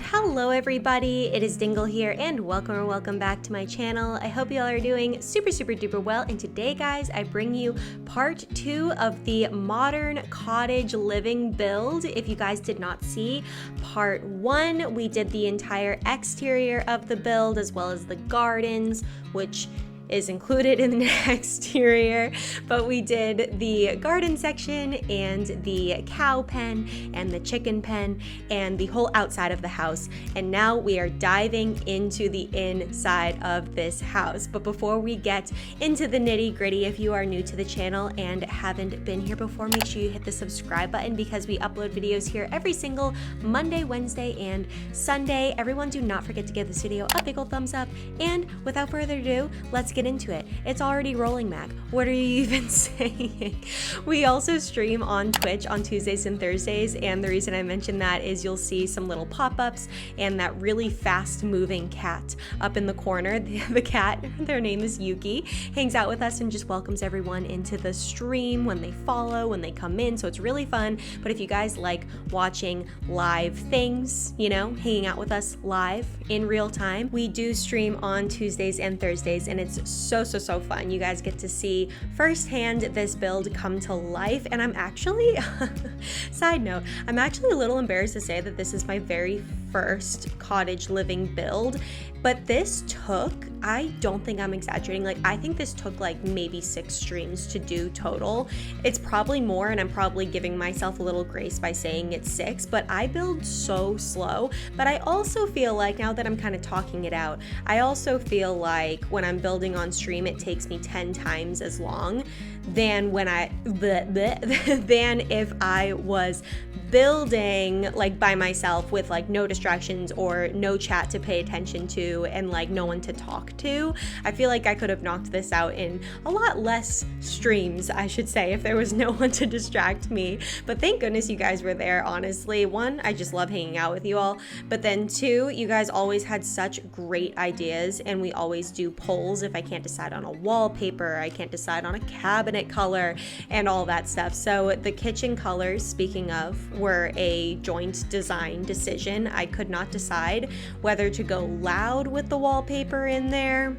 Hello everybody, it is Dingle here and welcome back to my channel. I hope you all are doing super duper well, and today guys I bring you part 2 of the modern cottage living build. If you guys did not see part 1, we did the entire exterior of the build as well as the gardens, which is included in the exterior, but we did the garden section and the cow pen and the chicken pen and the whole outside of the house, and now we are diving into the inside of this house. But before we get into the nitty-gritty, if you are new to the channel and haven't been here before, make sure you hit the subscribe button because we upload videos here every single Monday, Wednesday, and Sunday. Everyone, do not forget to give this video a big old thumbs up, and without further ado, let's get into it. It's already rolling, Mac. What are you even saying? We also stream on Twitch on Tuesdays and Thursdays, and the reason I mention that is you'll see some little pop-ups and that really fast-moving cat up in the corner. The cat, their name is Yuki, hangs out with us and just welcomes everyone into the stream when they follow, when they come in, so it's really fun. But if you guys like watching live things, you know, hanging out with us live in real time, we do stream on Tuesdays and Thursdays, and it's so fun. You guys get to see firsthand this build come to life, and I'm actually side note, I'm actually a little embarrassed to say that this is my very first cottage living build, but this took, I don't think I'm exaggerating, like I think this took like maybe 6 streams to do total. It's probably more, and I'm probably giving myself a little grace by saying it's 6, but I build so slow. But I also feel like, now that I'm kind of talking it out, I also feel like when I'm building on stream it takes me 10 times as long than when than if I was building like by myself with like no distractions or no chat to pay attention to and like no one to talk to. I feel like I could have knocked this out in a lot less streams, I should say, if there was no one to distract me. But thank goodness you guys were there, honestly. 1, I just love hanging out with you all, but then 2, you guys always had such great ideas, and we always do polls if I can't decide on a wallpaper, I can't decide on a cabinet color and all that stuff. So the kitchen colors, speaking of, were a joint design decision. I could not decide whether to go loud with the wallpaper in there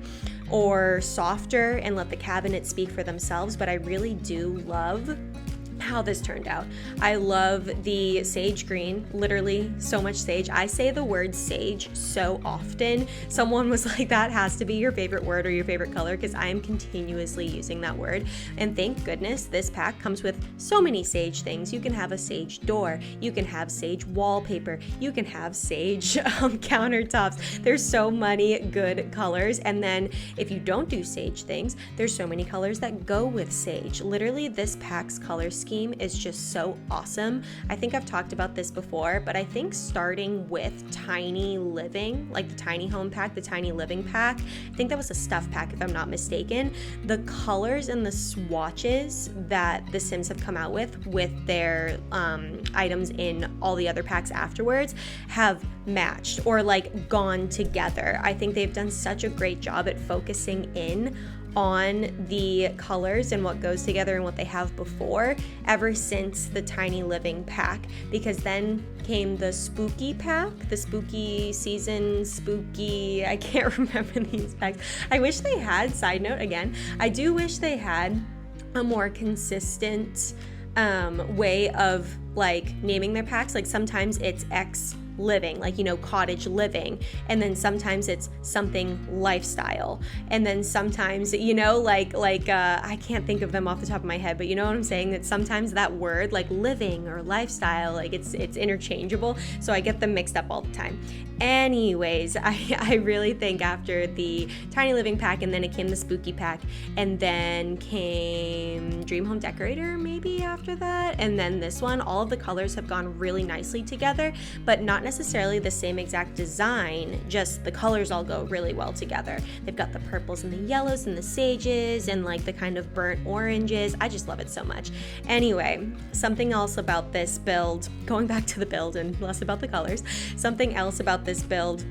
or softer and let the cabinets speak for themselves, but I really do love how this turned out. I love the sage green, literally so much sage. I say the word sage so often. Someone was like, that has to be your favorite word or your favorite color, because I am continuously using that word. And thank goodness this pack comes with so many sage things. You can have a sage door, you can have sage wallpaper, you can have sage countertops. There's so many good colors. And then if you don't do sage things, there's so many colors that go with sage. Literally, this pack's color scheme is just so awesome. I think I've talked about this before, but I think starting with tiny living, like the tiny home pack, the tiny living pack, I think that was a stuff pack if I'm not mistaken, the colors and the swatches that the Sims have come out with their items in all the other packs afterwards have matched or like gone together. I think they've done such a great job at focusing in on the colors and what goes together and what they have before, ever since the tiny living pack, because then came the spooky pack, the spooky season, spooky, I can't remember these packs. I wish they had, side note again, I do wish they had a more consistent way of like naming their packs. Like sometimes it's X living, like, you know, cottage living, and then sometimes it's something lifestyle, and then sometimes, you know, like I can't think of them off the top of my head, but you know what I'm saying, that sometimes that word like living or lifestyle, like it's interchangeable, so I get them mixed up all the time. Anyways, I really think after the tiny living pack, and then it came the spooky pack, and then came Dream Home Decorator maybe after that, and then this one, all of the colors have gone really nicely together, but not necessarily the same exact design, just the colors all go really well together. They've got the purples and the yellows and the sages and like the kind of burnt oranges. I just love it so much. Anyway, something else about this build, going back to the build and less about the colors, something else about this build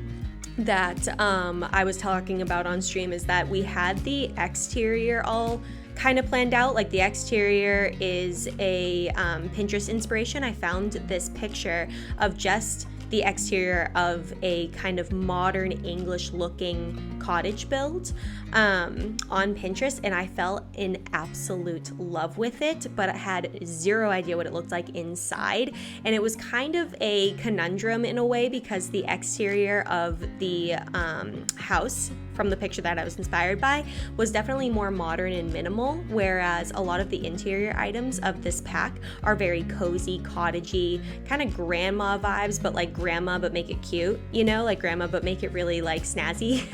that I was talking about on stream is that we had the exterior all kind of planned out. Like the exterior is a Pinterest inspiration. I found this picture of just the exterior of a kind of modern English looking cottage build on Pinterest, and I fell in absolute love with it, but I had zero idea what it looked like inside. And it was kind of a conundrum in a way, because the exterior of the house from the picture that I was inspired by was definitely more modern and minimal, whereas a lot of the interior items of this pack are very cozy, cottagey, kind of grandma vibes, but like grandma but make it cute, you know, like grandma but make it really like snazzy.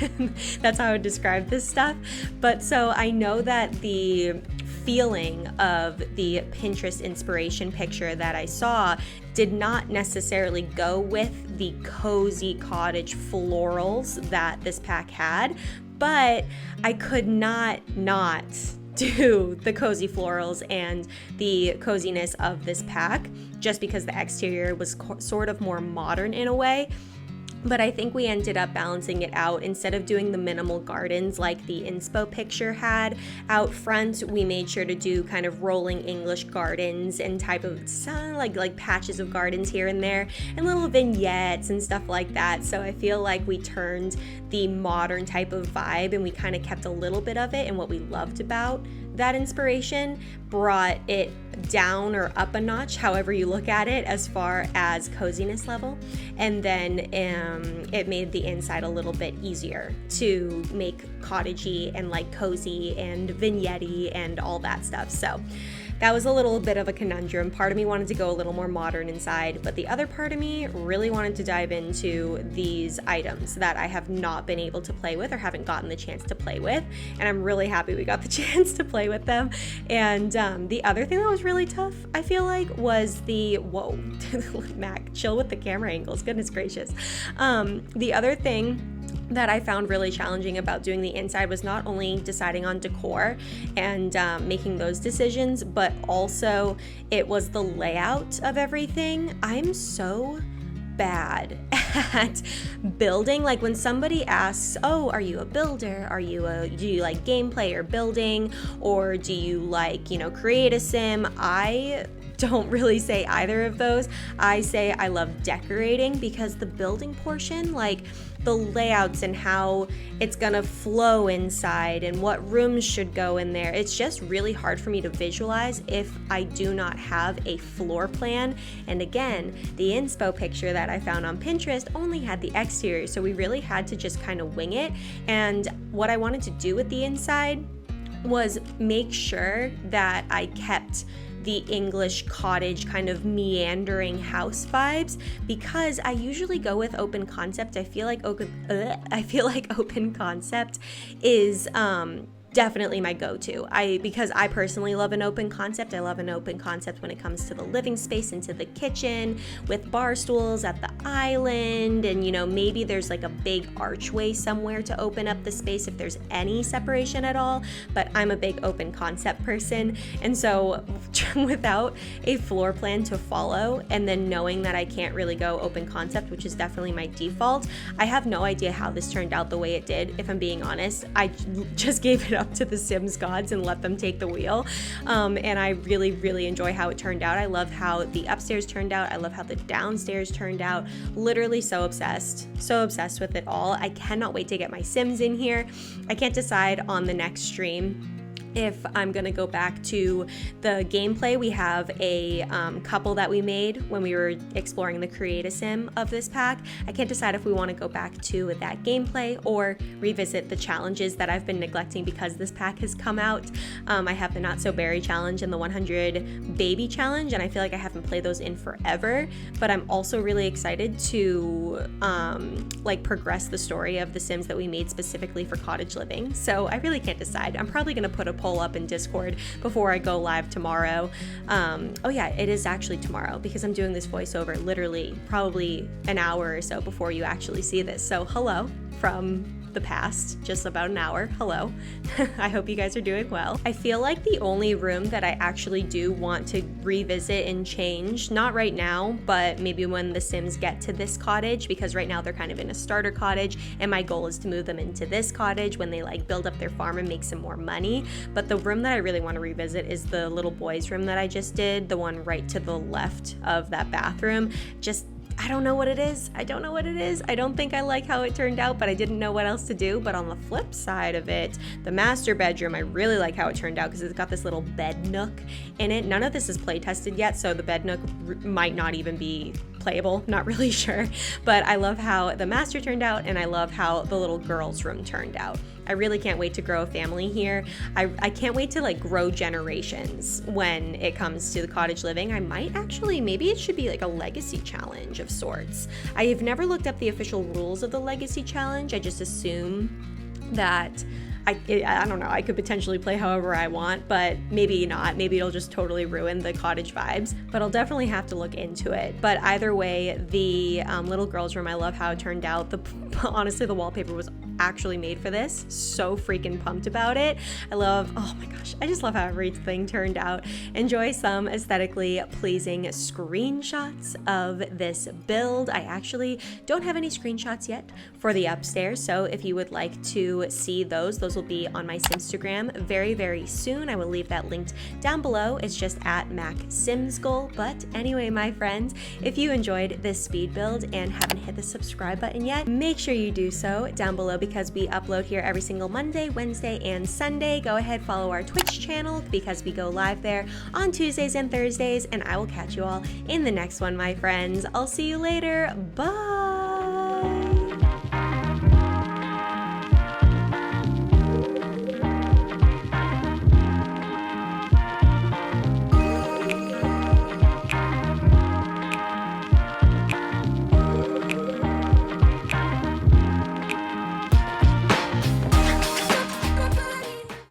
That's how I would describe this stuff. But so I know that the feeling of the Pinterest inspiration picture that I saw did not necessarily go with the cozy cottage florals that this pack had, but I could not do the cozy florals and the coziness of this pack just because the exterior was sort of more modern in a way. But I think we ended up balancing it out. Instead of doing the minimal gardens like the inspo picture had out front, we made sure to do kind of rolling English gardens and type of like patches of gardens here and there, and little vignettes and stuff like that. So I feel like we turned the modern type of vibe and we kind of kept a little bit of it, and what we loved about that inspiration brought it down or up a notch, however you look at it, as far as coziness level. And then it made the inside a little bit easier to make cottagey and like cozy and vignette-y and all that stuff. So that was a little bit of a conundrum. Part of me wanted to go a little more modern inside, but the other part of me really wanted to dive into these items that I have not been able to play with or haven't gotten the chance to play with. And I'm really happy we got the chance to play with them. And the other thing that was really tough, I feel like, was whoa, Mac, chill with the camera angles, goodness gracious. The other thing that I found really challenging about doing the inside was not only deciding on decor and making those decisions, but also it was the layout of everything. I'm so bad at building. Like when somebody asks, oh, are you a builder? Do you like gameplay or building? Or do you like, create a sim? I don't really say either of those. I say I love decorating, because the building portion, like the layouts and how it's gonna flow inside and what rooms should go in there, it's just really hard for me to visualize if I do not have a floor plan. And again, the inspo picture that I found on Pinterest only had the exterior, so we really had to just kind of wing it. And what I wanted to do with the inside was make sure that I kept the English cottage kind of meandering house vibes, because I usually go with open concept. I feel like open concept is definitely my go-to. Because I personally love an open concept. I love an open concept when it comes to the living space, into the kitchen with bar stools at the island, and maybe there's like a big archway somewhere to open up the space if there's any separation at all. But I'm a big open concept person, and so without a floor plan to follow, and then knowing that I can't really go open concept, which is definitely my default, I have no idea how this turned out the way it did. If I'm being honest, I just gave it up to the Sims gods and let them take the wheel. And I really, really enjoy how it turned out. I love how the upstairs turned out. I love how the downstairs turned out. Literally so obsessed with it all. I cannot wait to get my Sims in here. I can't decide on the next stream if I'm gonna go back to the gameplay. We have a couple that we made when we were exploring the create a sim of this pack. I can't decide if we want to go back to that gameplay or revisit the challenges that I've been neglecting because this pack has come out. I have the Not So Berry challenge and the 100 baby challenge, and I feel like I haven't played those in forever, but I'm also really excited to progress the story of the Sims that we made specifically for cottage living. So I really can't decide. I'm probably gonna put a poll up in Discord before I go live tomorrow. Oh yeah, it is actually tomorrow, because I'm doing this voiceover literally probably an hour or so before you actually see this. So hello from the past, just about an hour. Hello. I hope you guys are doing well. I feel like the only room that I actually do want to revisit and change, not right now, but maybe when the Sims get to this cottage, because right now they're kind of in a starter cottage, and my goal is to move them into this cottage when they build up their farm and make some more money. But the room that I really want to revisit is the little boys room that I just did, the one right to the left of that bathroom. I don't know what it is. I don't know what it is. I don't think I like how it turned out, but I didn't know what else to do. But on the flip side of it, the master bedroom, I really like how it turned out because it's got this little bed nook in it. None of this is play tested yet, so the bed nook might not even be playable, not really sure. But I love how the master turned out, and I love how the little girl's room turned out. I really can't wait to grow a family here. I can't wait to like grow generations when it comes to the cottage living. I might actually, maybe it should be like a legacy challenge of sorts. I have never looked up the official rules of the legacy challenge. I just assume that I don't know, I could potentially play however I want, but maybe not. Maybe it'll just totally ruin the cottage vibes, but I'll definitely have to look into it. But either way, the little girl's room, I love how it turned out. Honestly, the wallpaper was actually made for this. So freaking pumped about it. Oh my gosh, I just love how everything turned out. Enjoy some aesthetically pleasing screenshots of this build. I actually don't have any screenshots yet for the upstairs, so if you would like to see those will be on my Simstagram very, very soon. I will leave that linked down below. It's just at MacSimsGoal. But anyway, my friends, if you enjoyed this speed build and haven't hit the subscribe button yet, make sure you do so down below because we upload here every single Monday, Wednesday, and Sunday. Go ahead, follow our Twitch channel because we go live there on Tuesdays and Thursdays, and I will catch you all in the next one, my friends. I'll see you later. Bye!